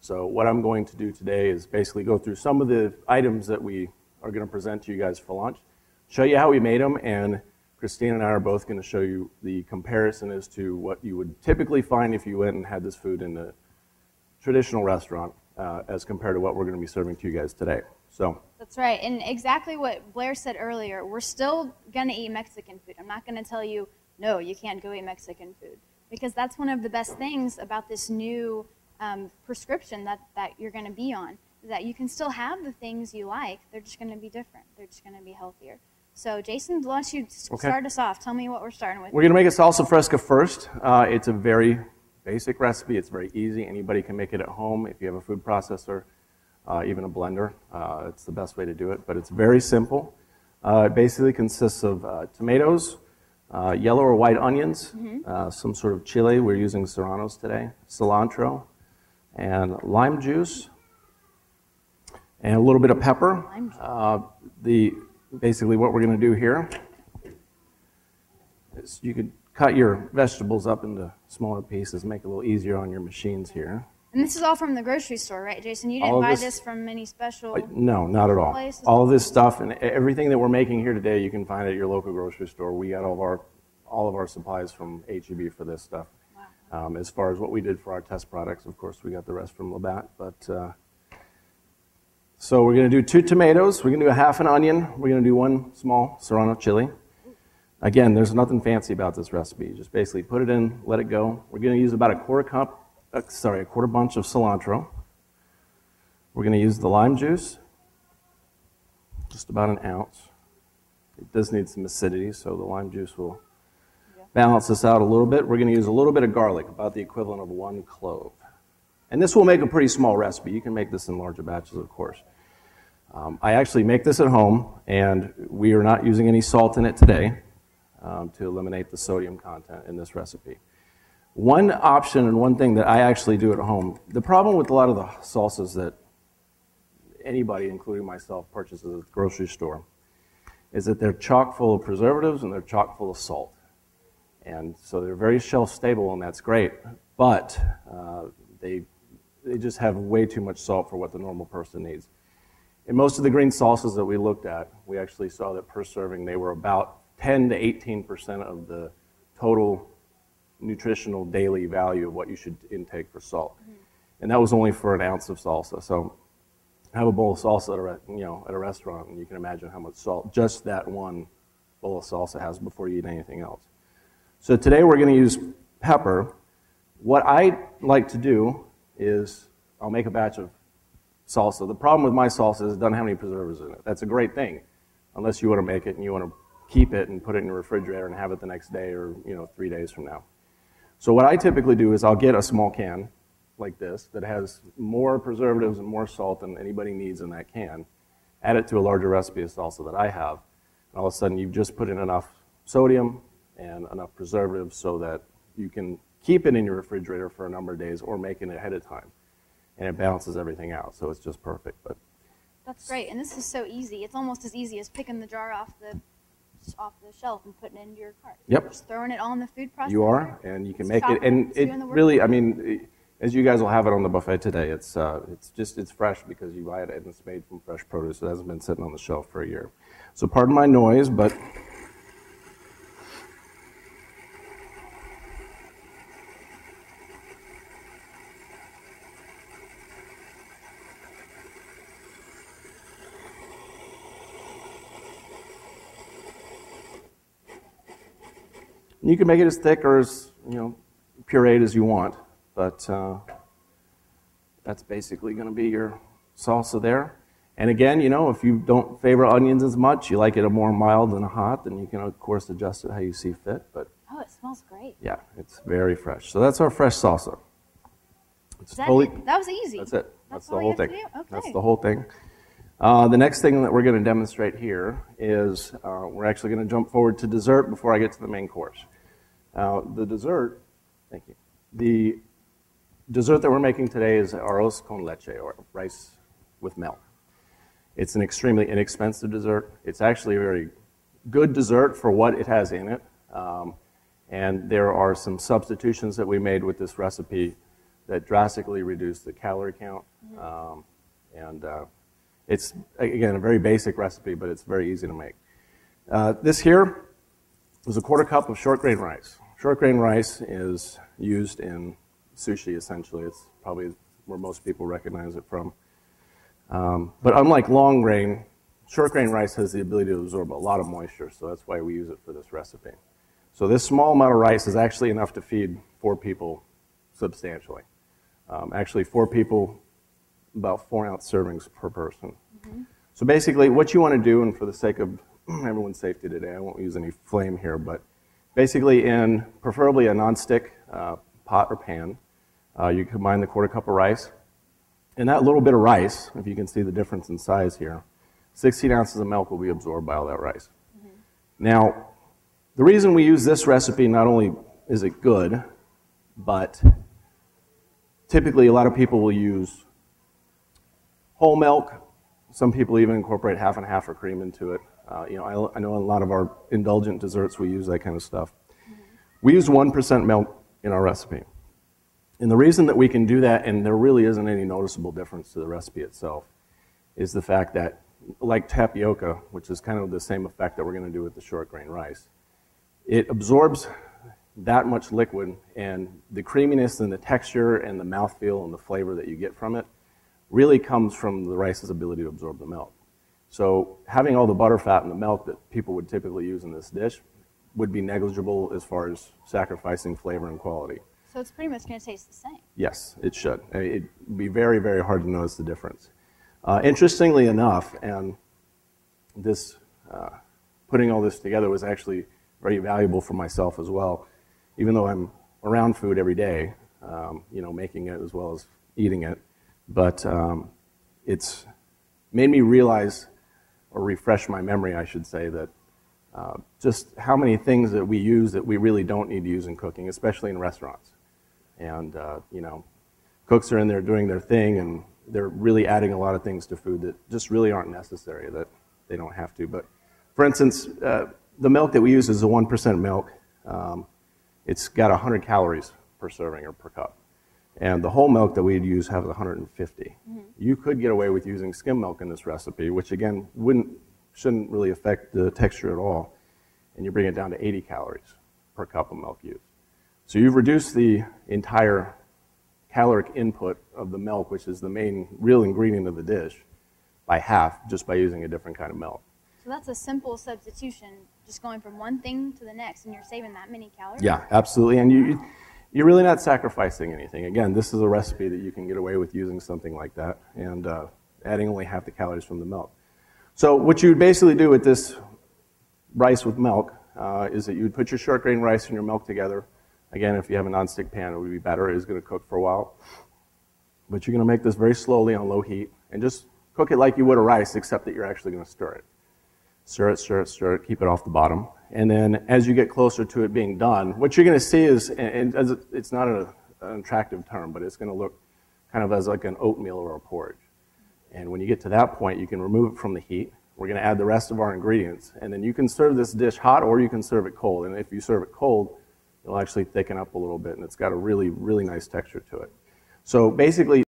So what I'm going to do today is basically go through some of the items that we are going to present to you guys for lunch, show you how we made them, and Christine and I are both going to show you the comparison as to what you would typically find if you went and had this food in a traditional restaurant as compared to what we're going to be serving to you guys today. So that's right, and exactly what Blair said earlier, we're still going to eat Mexican food. I'm not going to tell you, no, you can't go eat Mexican food, because that's one of the best things about this new prescription that you're going to be on, is that you can still have the things you like, they're just going to be different, they're just going to be healthier. So Jason, why don't you start us off? Tell me what we're starting with. We're going to make a salsa fresca first. It's a very basic recipe. It's very easy. Anybody can make it at home if you have a food processor, even a blender. It's the best way to do it, but it's very simple. It basically consists of tomatoes, yellow or white onions, some sort of chili. We're using serranos today, cilantro, and lime juice, and a little bit of pepper. Basically what we're going to do here is you could cut your vegetables up into smaller pieces, make it a little easier on your machines here. And this is all from the grocery store, right, Jason? You didn't buy this from any special No, not at all. places? All of this stuff and everything that we're making here today, you can find at your local grocery store. We got all of our supplies from H-E-B for this stuff. Wow. As far as what we did for our test products, of course, we got the rest from Labatt. But so we're going to do 2 tomatoes. We're going to do a half an onion. We're going to do 1 small serrano chili. Again, there's nothing fancy about this recipe. You just basically put it in, let it go. We're going to use about a quarter bunch of cilantro. We're going to use the lime juice, just about an ounce. It does need some acidity, so the lime juice will balance this out a little bit. We're going to use a little bit of garlic, about the equivalent of 1 clove. And this will make a pretty small recipe. You can make this in larger batches, of course. I actually make this at home, and we are not using any salt in it today to eliminate the sodium content in this recipe. One option and one thing that I actually do at home, the problem with a lot of the salsas that anybody, including myself, purchases at the grocery store, is that they're chock full of preservatives and they're chock full of salt. And so they're very shelf stable, and that's great, but they just have way too much salt for what the normal person needs. In most of the green salsas that we looked at, we actually saw that per serving they were about 10 to 18% of the total nutritional daily value of what you should intake for salt. And that was only for an ounce of salsa. So have a bowl of salsa at a restaurant, and you can imagine how much salt just that one bowl of salsa has before you eat anything else. So today we're going to use pepper. What I like to do is I'll make a batch of salsa. The problem with my salsa is it doesn't have any preservatives in it. That's a great thing, unless you want to make it and you want to keep it and put it in your refrigerator and have it the next day or 3 days from now. So what I typically do is I'll get a small can like this that has more preservatives and more salt than anybody needs in that can, add it to a larger recipe of salsa that I have, and all of a sudden you've just put in enough sodium and enough preservatives so that you can keep it in your refrigerator for a number of days or make it ahead of time. And it balances everything out, so it's just perfect. But that's great, and this is so easy. It's almost as easy as picking the jar off the shelf and putting it into your cart. Yep. Just throwing it on the food processor. You are, and you can make it. And it really, I mean, as you guys will have it on the buffet today, it's fresh because you buy it and it's made from fresh produce. It hasn't been sitting on the shelf for a year. So pardon my noise, but you can make it as thick or as pureed as you want, but that's basically going to be your salsa there. And again, if you don't favor onions as much, you like it a more mild than a hot, then you can of course adjust it how you see fit. But oh, it smells great. Yeah, it's very fresh. So that's our fresh salsa. That was easy. That's it. That's the all whole you have thing. to do? Okay. That's the whole thing. The next thing that we're going to demonstrate here is we're actually going to jump forward to dessert before I get to the main course. The dessert, thank you. The dessert that we're making today is arroz con leche, or rice with milk. It's an extremely inexpensive dessert. It's actually a very good dessert for what it has in it. And there are some substitutions that we made with this recipe that drastically reduce the calorie count. It's, again, a very basic recipe, but it's very easy to make. This here is a 1/4 cup of short grain rice. Short grain rice is used in sushi, essentially. It's probably where most people recognize it from. But unlike long grain, short grain rice has the ability to absorb a lot of moisture, so that's why we use it for this recipe. So this small amount of rice is actually enough to feed 4 people substantially. Actually, 4 people, about 4-ounce servings per person. So basically, what you want to do, and for the sake of everyone's safety today, I won't use any flame here, but basically in preferably a nonstick pot or pan, you combine the 1/4 cup of rice. And that little bit of rice, if you can see the difference in size here, 16 ounces of milk will be absorbed by all that rice. Now, the reason we use this recipe, not only is it good, but typically a lot of people will use whole milk. Some people even incorporate half and half or cream into it. I know a lot of our indulgent desserts, we use that kind of stuff. We use 1% milk in our recipe. And the reason that we can do that, and there really isn't any noticeable difference to the recipe itself, is the fact that, like tapioca, which is kind of the same effect that we're going to do with the short grain rice, it absorbs that much liquid, and the creaminess and the texture and the mouthfeel and the flavor that you get from it really comes from the rice's ability to absorb the milk. So having all the butter fat in the milk that people would typically use in this dish would be negligible as far as sacrificing flavor and quality. So it's pretty much going to taste the same. Yes, it should. It'd be very, very hard to notice the difference. Interestingly enough, and this putting all this together was actually very valuable for myself as well, even though I'm around food every day, making it as well as eating it. But it's made me realize, or refresh my memory, I should say, that just how many things that we use that we really don't need to use in cooking, especially in restaurants. And, cooks are in there doing their thing, and they're really adding a lot of things to food that just really aren't necessary, that they don't have to. But, for instance, the milk that we use is a 1% milk. It's got 100 calories per serving or per cup. And the whole milk that we'd use has 150. You could get away with using skim milk in this recipe, which, again, shouldn't really affect the texture at all. And you bring it down to 80 calories per cup of milk used. So you've reduced the entire caloric input of the milk, which is the main real ingredient of the dish, by half just by using a different kind of milk. So that's a simple substitution, just going from one thing to the next, and you're saving that many calories? Yeah, absolutely. And you're really not sacrificing anything. Again, this is a recipe that you can get away with using something like that and adding only half the calories from the milk. So what you would basically do with this rice with milk is that you would put your short grain rice and your milk together. Again, if you have a nonstick pan, it would be better. It is going to cook for a while. But you're going to make this very slowly on low heat and just cook it like you would a rice, except that you're actually going to stir it. Stir it, stir it, stir it, keep it off the bottom. And then as you get closer to it being done, what you're going to see is, and it's not an attractive term, but it's going to look kind of as like an oatmeal or a porridge. And when you get to that point, you can remove it from the heat. We're going to add the rest of our ingredients. And then you can serve this dish hot or you can serve it cold. And if you serve it cold, it'll actually thicken up a little bit, and it's got a really, really nice texture to it. So basically,